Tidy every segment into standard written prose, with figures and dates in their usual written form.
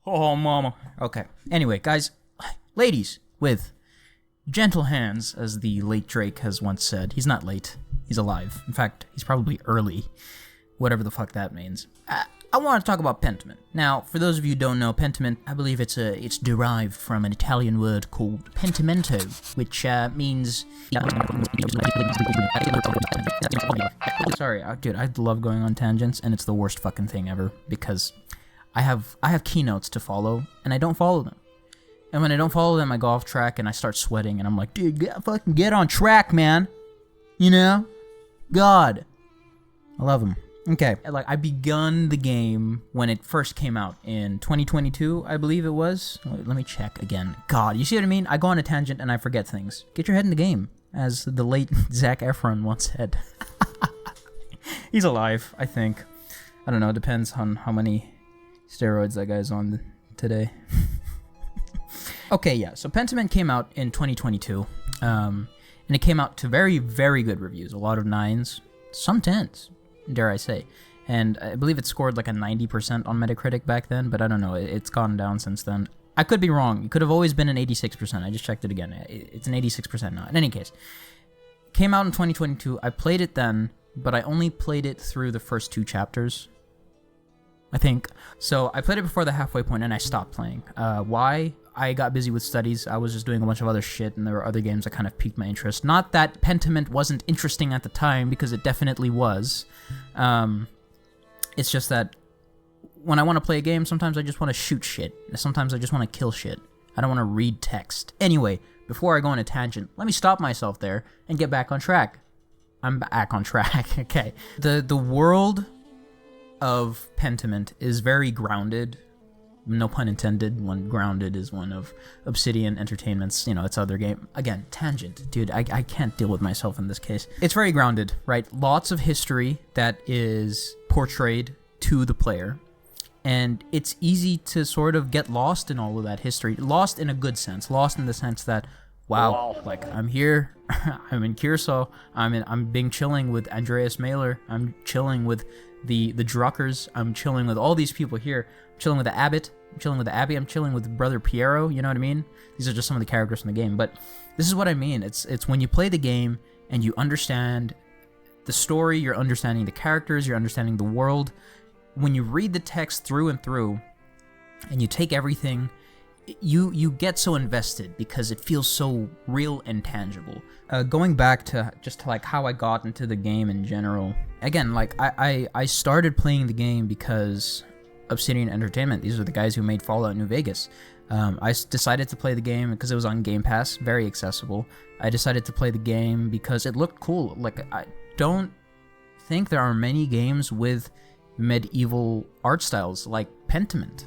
Oh, mama. Okay. Anyway, guys, ladies with gentle hands, as the late Drake has once said. He's not late. He's alive. In fact, he's probably early. Whatever the fuck that means. I want to talk about Pentiment. Now, for those of you who don't know, Pentiment, I believe it's derived from an Italian word called pentimento, which means... Sorry, dude, I love going on tangents, and it's the worst fucking thing ever, because I have keynotes to follow, and I don't follow them. And when I don't follow them, I go off track, and I start sweating, and I'm like, dude, fucking get on track, man. You know? God. I love them. Okay, like, I begun the game when it first came out in 2022, I believe it was. Let me check again. God, you see what I mean? I go on a tangent and I forget things. Get your head in the game, as the late Zac Efron once said. He's alive, I think. I don't know, it depends on how many steroids that guy's on today. Okay, yeah, so Pentiment came out in 2022, and it came out to very, very good reviews. A lot of 9s, some 10s. Dare I say. And I believe it scored like a 90% on Metacritic back then, but I don't know, it's gone down since then. I could be wrong. It could have always been an 86%. I just checked it again. It's an 86% now. In any case, came out in 2022. I played it then, but I only played it through the first 2 chapters, I think. So I played it before the halfway point and I stopped playing. Why? I got busy with studies. I was just doing a bunch of other shit, and there were other games that kind of piqued my interest. Not that Pentiment wasn't interesting at the time, because it definitely was. It's just that when I want to play a game, sometimes I just want to shoot shit. Sometimes I just want to kill shit. I don't want to read text. Anyway, before I go on a tangent, let me stop myself there and get back on track. I'm back on track. Okay. The world of Pentiment is very grounded. No pun intended. One grounded is one of Obsidian Entertainment's, its other game. Again, tangent. Dude, I can't deal with myself in this case. It's very grounded, right? Lots of history that is portrayed to the player. And it's easy to sort of get lost in all of that history. Lost in a good sense. Lost in the sense that, wow, like, I'm here. I'm in Kearsarge. I'm being chilling with Andreas Mailer. I'm chilling with the Druckers. I'm chilling with all these people here. I'm chilling with the Abbot. I'm chilling with the Abbey. I'm chilling with Brother Piero. You know what I mean? These are just some of the characters in the game. But this is what I mean. It's when you play the game and you understand the story, you're understanding the characters, you're understanding the world. When you read the text through and through, and you take everything, you get so invested because it feels so real and tangible. Going back to like how I got into the game in general. Again, like I started playing the game because Obsidian Entertainment. These are the guys who made Fallout New Vegas. I decided to play the game because it was on Game Pass, very accessible. I decided to play the game because it looked cool. Like, I don't think there are many games with medieval art styles like Pentiment.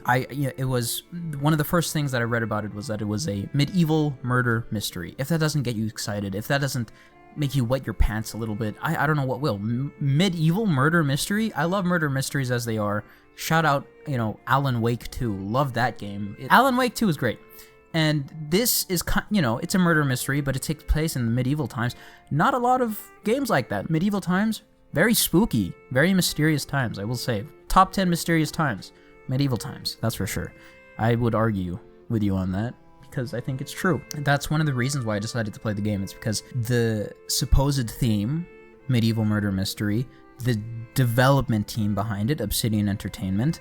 It was one of the first things that I read about it was that it was a medieval murder mystery. If that doesn't get you excited, if that doesn't make you wet your pants a little bit, I don't know what will. Medieval murder mystery? I love murder mysteries as they are. Shout out, Alan Wake 2. Love that game. Alan Wake 2 is great. And this is, it's a murder mystery, but it takes place in the medieval times. Not a lot of games like that. Medieval times, very spooky, very mysterious times, I will say. Top 10 mysterious times. Medieval times, that's for sure. I would argue with you on that, because I think it's true. That's one of the reasons why I decided to play the game. It's because the supposed theme, medieval murder mystery, the development team behind it, Obsidian Entertainment,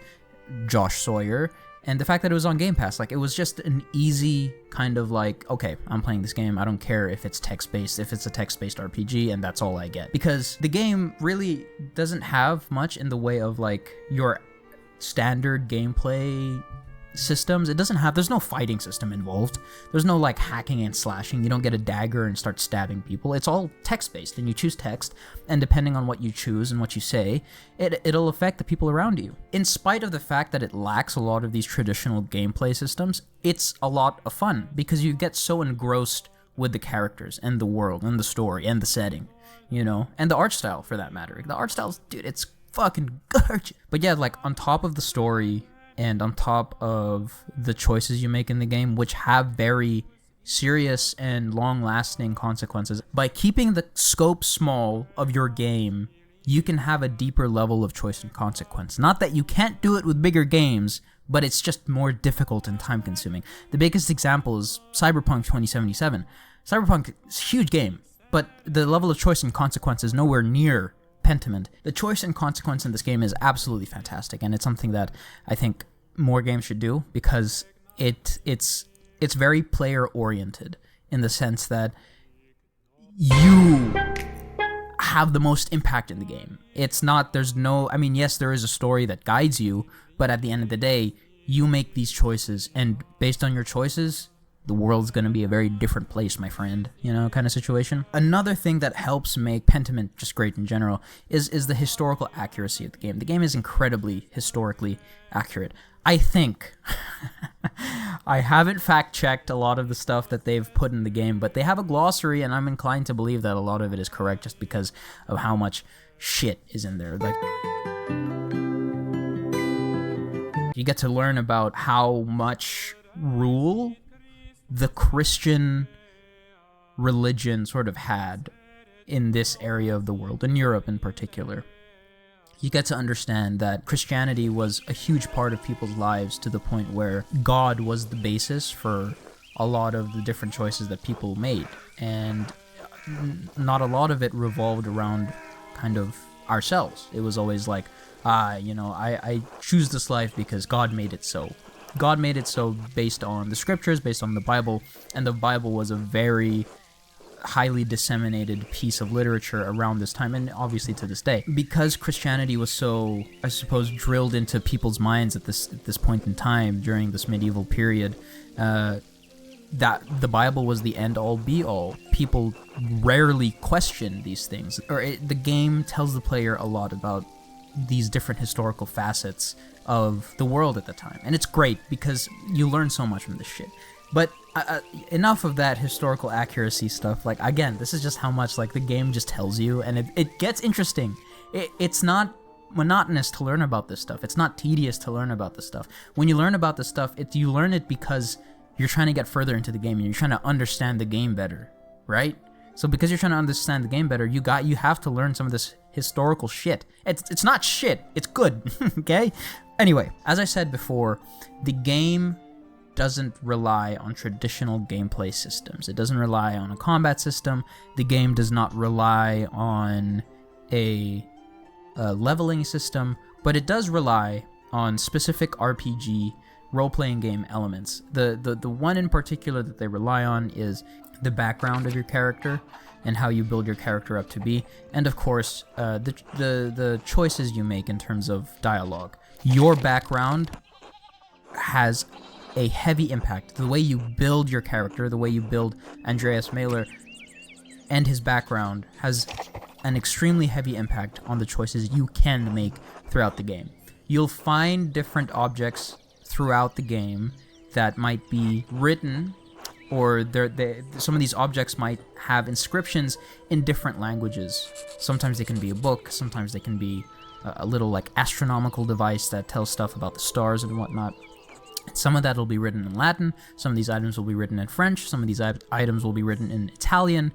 Josh Sawyer, and the fact that it was on Game Pass, like, it was just an easy kind of like, okay, I'm playing this game, I don't care if it's text-based, if it's a text-based RPG, and that's all I get. Because the game really doesn't have much in the way of, like, your standard gameplay systems. There's no fighting system involved. There's no like hacking and slashing. You don't get a dagger and start stabbing people. It's all text-based, and you choose text, and depending on what you choose and what you say, it'll affect the people around you. In spite of the fact that it lacks a lot of these traditional gameplay systems, it's a lot of fun because you get so engrossed with the characters and the world and the story and the setting, you know, and the art style for that matter. The art style, dude, it's fucking gorgeous. But yeah, like on top of the story and on top of the choices you make in the game, which have very serious and long-lasting consequences, by keeping the scope small of your game, you can have a deeper level of choice and consequence. Not that you can't do it with bigger games, but it's just more difficult and time-consuming. The biggest example is Cyberpunk 2077. Cyberpunk is a huge game, but the level of choice and consequence is nowhere near Pentiment. The choice and consequence in this game is absolutely fantastic, and it's something that I think more games should do because it's very player oriented in the sense that you have the most impact in the game. It's not, there's no, I mean, yes, there is a story that guides you, but at the end of the day, you make these choices, and based on your choices, the world's going to be a very different place, my friend, you know, kind of situation. Another thing that helps make Pentiment just great in general is the historical accuracy of the game. The game is incredibly historically accurate. I think, I haven't fact-checked a lot of the stuff that they've put in the game, but they have a glossary, and I'm inclined to believe that a lot of it is correct just because of how much shit is in there. Like, you get to learn about how much rule the Christian religion sort of had in this area of the world, in Europe in particular. You get to understand that Christianity was a huge part of people's lives to the point where God was the basis for a lot of the different choices that people made. And not a lot of it revolved around kind of ourselves. It was always like, I choose this life because God made it so. God made it so based on the scriptures, based on the Bible, and the Bible was a very highly disseminated piece of literature around this time, and obviously to this day. Because Christianity was so, I suppose, drilled into people's minds at this point in time during this medieval period, that the Bible was the end-all, be-all. People rarely question these things. The game tells the player a lot about these different historical facets of the world at the time. And it's great because you learn so much from this shit. But enough of that historical accuracy stuff. Like, again, this is just how much, like, the game just tells you, and it gets interesting. It's not monotonous to learn about this stuff. It's not tedious to learn about this stuff. When you learn about this stuff, you learn it because you're trying to get further into the game, and you're trying to understand the game better, right? So because you're trying to understand the game better, you have to learn some of this historical shit. It's not shit. It's good, okay? Anyway, as I said before, the game doesn't rely on traditional gameplay systems. It doesn't rely on a combat system. The game does not rely on a leveling system, but it does rely on specific RPG role-playing game elements. The one in particular that they rely on is the background of your character and how you build your character up to be, and of course the choices you make in terms of dialogue. Your background has a heavy impact. The way you build your character, the way you build Andreas Mailer and his background has an extremely heavy impact on the choices you can make throughout the game. You'll find different objects throughout the game that might be written, or some of these objects might have inscriptions in different languages. Sometimes they can be a book, sometimes they can be a little like astronomical device that tells stuff about the stars and whatnot. Some of that will be written in Latin, some of these items will be written in French, some of these items will be written in Italian,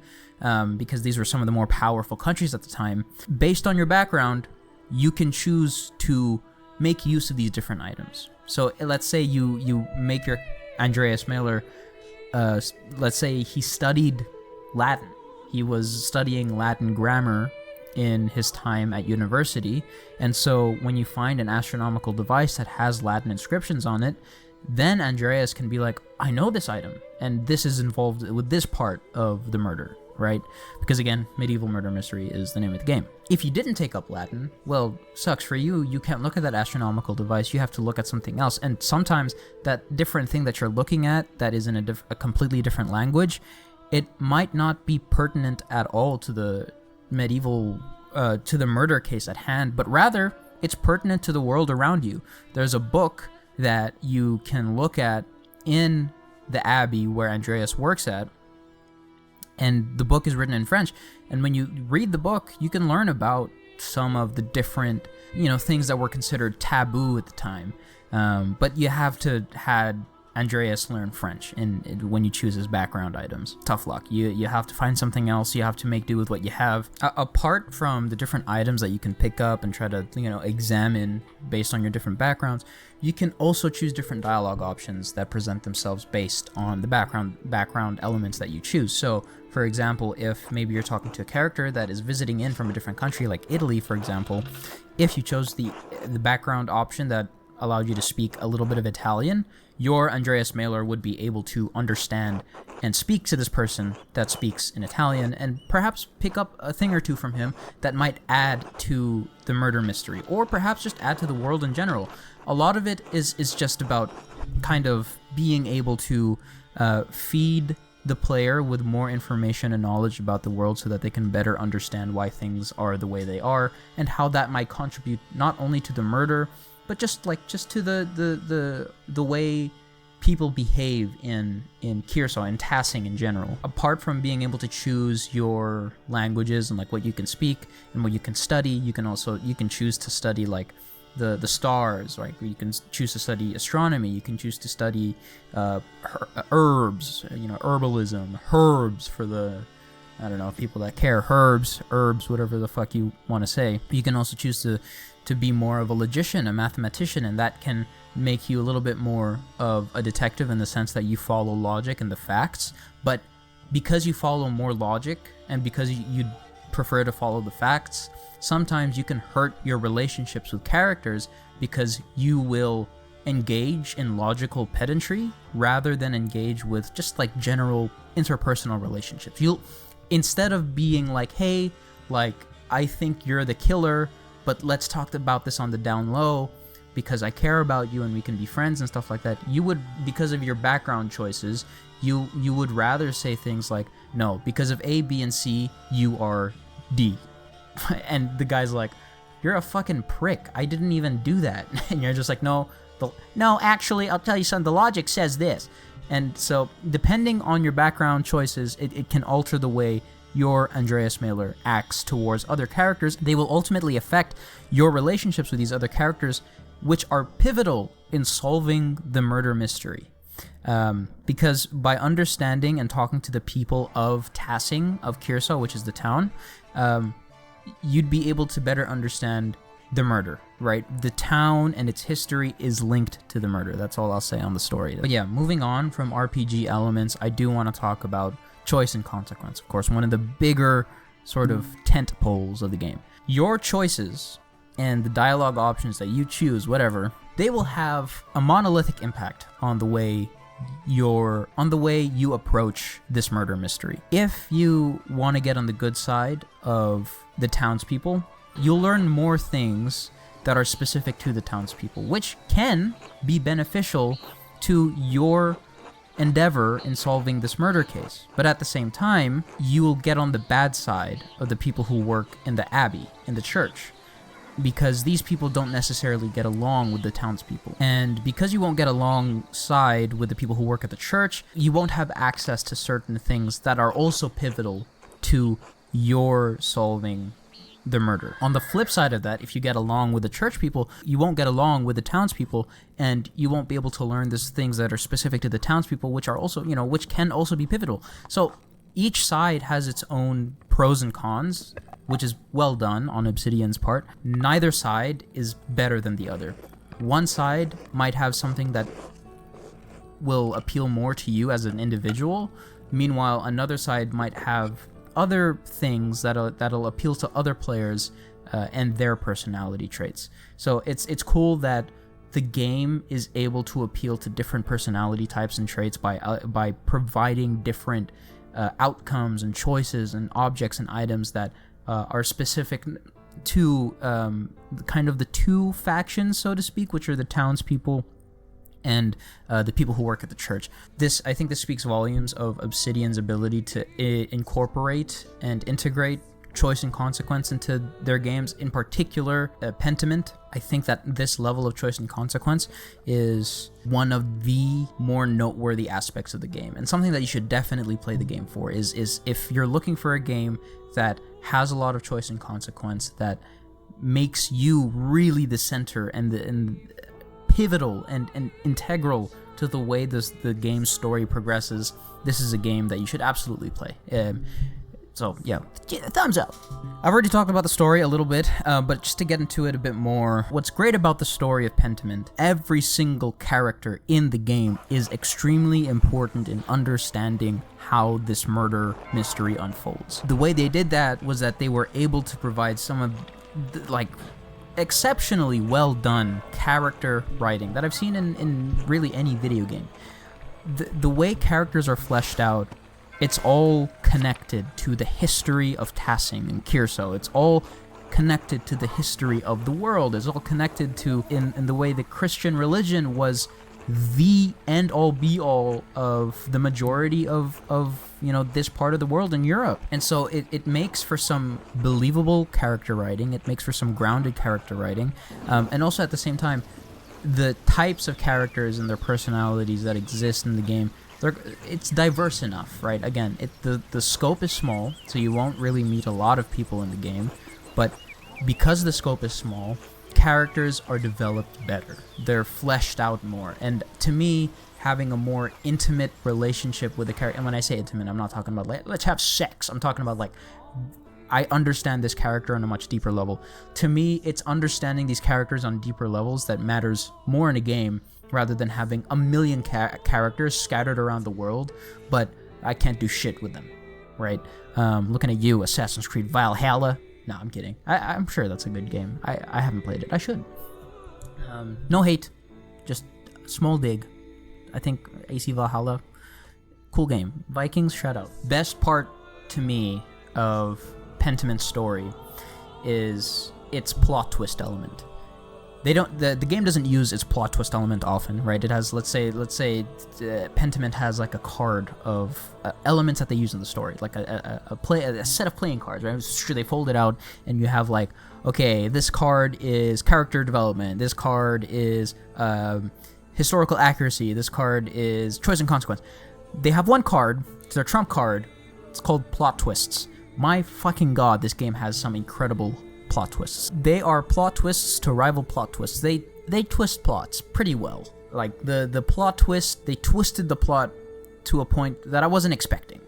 because these were some of the more powerful countries at the time. Based on your background, you can choose to make use of these different items. So let's say you make your Andreas Mailer, let's say he studied Latin. He was studying Latin grammar in his time at university, and so when you find an astronomical device that has Latin inscriptions on it, then Andreas can be like, I know this item, and this is involved with this part of the murder. right? Because again, medieval murder mystery is the name of the game. If you didn't take up Latin, well, sucks for you. You can't look at that astronomical device. You have to look at something else. And sometimes that different thing that you're looking at that is in a completely different language, it might not be pertinent at all to the medieval, to the murder case at hand, but rather it's pertinent to the world around you. There's a book that you can look at in the abbey where Andreas works at, and the book is written in French. And when you read the book, you can learn about some of the different, things that were considered taboo at the time. But you have to had Andreas learn French when you choose his background items. Tough luck. You have to find something else. You have to make do with what you have. Apart from the different items that you can pick up and try to, examine based on your different backgrounds, you can also choose different dialogue options that present themselves based on the background elements that you choose. So, for example, if maybe you're talking to a character that is visiting in from a different country, like Italy, for example, if you chose the background option that allowed you to speak a little bit of Italian, your Andreas Mailer would be able to understand and speak to this person that speaks in Italian, and perhaps pick up a thing or two from him that might add to the murder mystery, or perhaps just add to the world in general. A lot of it is just about kind of being able to feed the player with more information and knowledge about the world so that they can better understand why things are the way they are, and how that might contribute not only to the murder, but just to the way people behave in Curacao and Tassing in general. Apart from being able to choose your languages and what you can speak and what you can study, you can choose to study the stars, right? You can choose to study astronomy. You can choose to study herbs, herbalism, herbs for the, I don't know, people that care, herbs, whatever the fuck you want to say. You can also choose to be more of a logician, a mathematician, and that can make you a little bit more of a detective in the sense that you follow logic and the facts. But because you follow more logic and because you prefer to follow the facts, sometimes you can hurt your relationships with characters because you will engage in logical pedantry rather than engage with just general interpersonal relationships. You'll, instead of being hey, I think you're the killer, but let's talk about this on the down low because I care about you and we can be friends and stuff like that, you would, because of your background choices, you would rather say things like, no, because of A, B, and C, you are D. And the guy's like, you're a fucking prick. I didn't even do that. And you're just like, no, actually, I'll tell you something. The logic says this. And so, depending on your background choices, it can alter the way your Andreas Mailer acts towards other characters. They will ultimately affect your relationships with these other characters, which are pivotal in solving the murder mystery. Because by understanding and talking to the people of Tassing, of Curacao, which is the town, you'd be able to better understand the murder, right? The town and its history is linked to the murder. That's all I'll say on the story. But yeah, moving on from RPG elements, I do want to talk about choice and consequence. Of course, one of the bigger sort of tent poles of the game. Your choices and the dialogue options that you choose, whatever, they will have a monolithic impact on the way you approach this murder mystery. If you want to get on the good side of the townspeople, you'll learn more things that are specific to the townspeople, which can be beneficial to your endeavor in solving this murder case. But at the same time, you will get on the bad side of the people who work in the abbey, in the church, because these people don't necessarily get along with the townspeople. And because you won't get alongside with the people who work at the church, you won't have access to certain things that are also pivotal to your solving the murder. On the flip side of that, if you get along with the church people, you won't get along with the townspeople, and you won't be able to learn these things that are specific to the townspeople, which are also, which can also be pivotal. So each side has its own pros and cons, which is well done on Obsidian's part. Neither side is better than the other. One side might have something that will appeal more to you as an individual, meanwhile another side might have other things that'll appeal to other players and their personality traits. So it's cool that the game is able to appeal to different personality types and traits by providing different outcomes and choices and objects and items that are specific to kind of the two factions, so to speak, which are the townspeople and the people who work at the church. I think this speaks volumes of Obsidian's ability to incorporate and integrate choice and consequence into their games, in particular Pentiment. I think that this level of choice and consequence is one of the more noteworthy aspects of the game, and something that you should definitely play the game for is if you're looking for a game that has a lot of choice and consequence, that makes you really the center and pivotal and integral to the way the game's story progresses, this is a game that you should absolutely play. So yeah, thumbs up. I've already talked about the story a little bit, but just to get into it a bit more, what's great about the story of Pentiment, every single character in the game is extremely important in understanding how this murder mystery unfolds. The way they did that was that they were able to provide some of exceptionally well done character writing that I've seen in really any video game. The way characters are fleshed out, it's all connected to the history of Tassing and Kirso. It's all connected to the history of the world. It's all connected to in the way the Christian religion was the end-all be-all of the majority of this part of the world in Europe. And so it makes for some believable character writing. It makes for some grounded character writing. And also at the same time, the types of characters and their personalities that exist in the game, it's diverse enough, right? Again, the scope is small, so you won't really meet a lot of people in the game, but because the scope is small, characters are developed better. They're fleshed out more. And to me, having a more intimate relationship with a character, and when I say intimate, I'm not talking about let's have sex. I'm talking about I understand this character on a much deeper level. To me, it's understanding these characters on deeper levels that matters more in a game, rather than having a million characters scattered around the world, but I can't do shit with them, right? Looking at you, Assassin's Creed Valhalla. No, I'm kidding. I'm sure that's a good game. I haven't played it. I should. No hate, just small dig. I think AC Valhalla, cool game. Vikings, shout out. Best part to me of Pentiment's story is its plot twist element. The game doesn't use its plot twist element often, right? It has, let's say Pentiment has a card of elements that they use in the story, like a set of playing cards, right? Sure, they fold it out, and you have okay, this card is character development, this card is historical accuracy, this card is choice and consequence. They have one card, it's their trump card, it's called plot twists. My fucking god, this game has some incredible plot twists. They are plot twists to rival plot twists. They twist plots pretty well. The plot twist, they twisted the plot to a point that I wasn't expecting.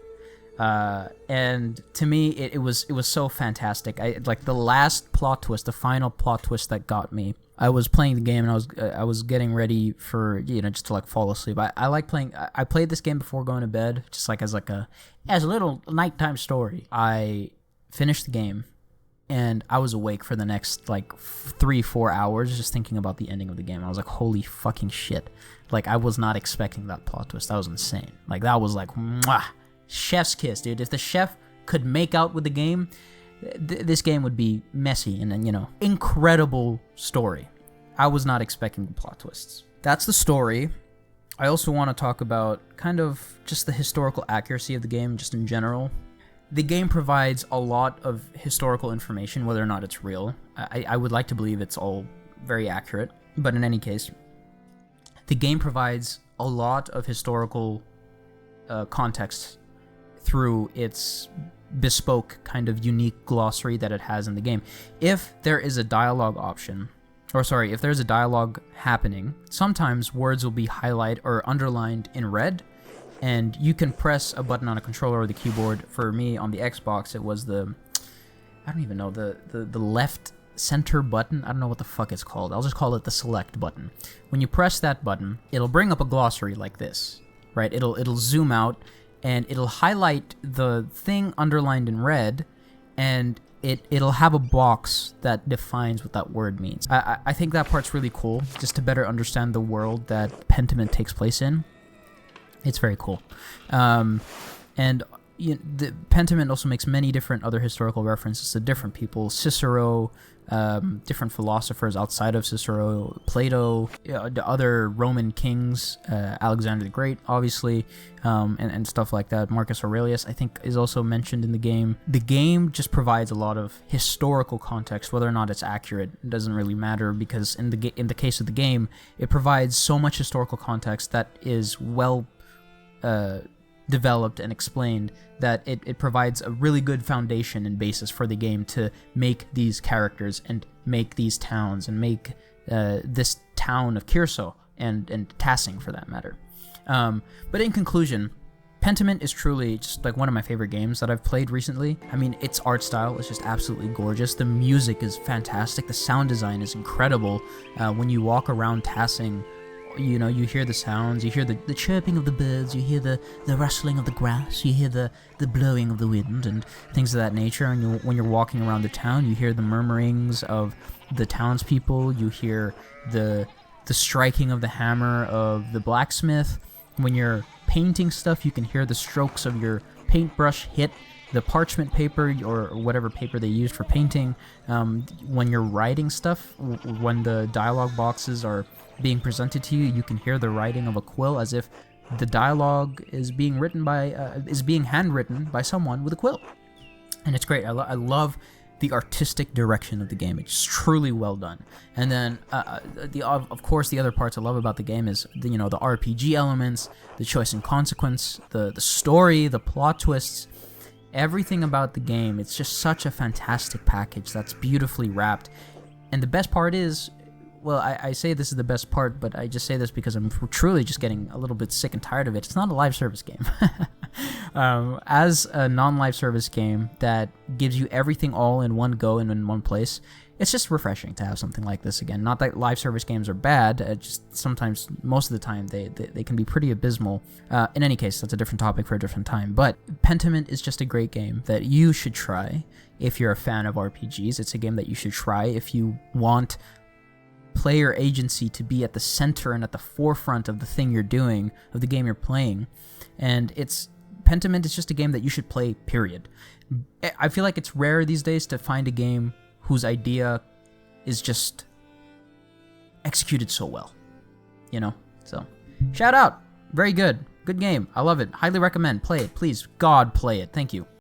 And to me, it was so fantastic. The last plot twist, the final plot twist that got me. I was playing the game and I was getting ready for just to fall asleep. I like playing. I played this game before going to bed, just as a little nighttime story. I finished the game. And I was awake for the next 3-4 hours just thinking about the ending of the game. I was like, holy fucking shit. I was not expecting that plot twist. That was insane. That was mwah, chef's kiss, dude. If the chef could make out with the game, this game would be messy and then, incredible story. I was not expecting the plot twists. That's the story. I also want to talk about kind of just the historical accuracy of the game just in general. The game provides a lot of historical information, whether or not it's real. I would like to believe it's all very accurate, but in any case, the game provides a lot of historical context through its bespoke kind of unique glossary that it has in the game. If there is a dialogue option, if there's a dialogue happening, sometimes words will be highlighted or underlined in red, and you can press a button on a controller or the keyboard. For me, on the Xbox, it was the left center button. I don't know what the fuck it's called. I'll just call it the select button. When you press that button, it'll bring up a glossary like this, right? It'll zoom out, and it'll highlight the thing underlined in red, and it'll have a box that defines what that word means. I think that part's really cool, just to better understand the world that Pentiment takes place in. It's very cool. And Pentiment also makes many different other historical references to different people. Cicero, different philosophers outside of Cicero, Plato, the other Roman kings, Alexander the Great, obviously, and stuff like that. Marcus Aurelius, I think, is also mentioned in the game. The game just provides a lot of historical context. Whether or not it's accurate, it doesn't really matter, because in the case of the game, it provides so much historical context that is well developed and explained, that it provides a really good foundation and basis for the game to make these characters and make these towns and make this town of Kyrso and Tassing, for that matter. But in conclusion, Pentiment is truly just like one of my favorite games that I've played recently. I mean, its art style is just absolutely gorgeous. The music is fantastic. The sound design is incredible. When you walk around Tassing, you know, you hear the sounds, you hear the chirping of the birds, you hear the rustling of the grass, you hear the blowing of the wind and things of that nature. And when you're walking around the town, you hear the murmurings of the townspeople, you hear the striking of the hammer of the blacksmith. When you're painting stuff, you can hear the strokes of your paintbrush hit the parchment paper or whatever paper they used for painting. When you're writing stuff, when the dialogue boxes are being presented to you, you can hear the writing of a quill, as if the dialogue is being written by is being handwritten by someone with a quill. And it's great. I love the artistic direction of the game. It's truly well done. And then of course the other parts I love about the game is the RPG elements, the choice and consequence, the story, the plot twists, everything about the game. It's just such a fantastic package that's beautifully wrapped. And the best part is, well, I say this is the best part, but I just say this because I'm truly just getting a little bit sick and tired of it. It's not a live service game. As a non-live service game that gives you everything all in one go and in one place, it's just refreshing to have something like this again. Not that live service games are bad, just sometimes, most of the time, they can be pretty abysmal. In any case, that's a different topic for a different time. But Pentiment is just a great game that you should try if you're a fan of RPGs. It's a game that you should try if you want player agency to be at the center and at the forefront of the thing you're doing, of the game you're playing. And Pentiment is just a game that you should play, period. I feel like it's rare these days to find a game whose idea is just executed so well, so shout out, very good game, I love it, highly recommend, play it, please, God, play it, thank you.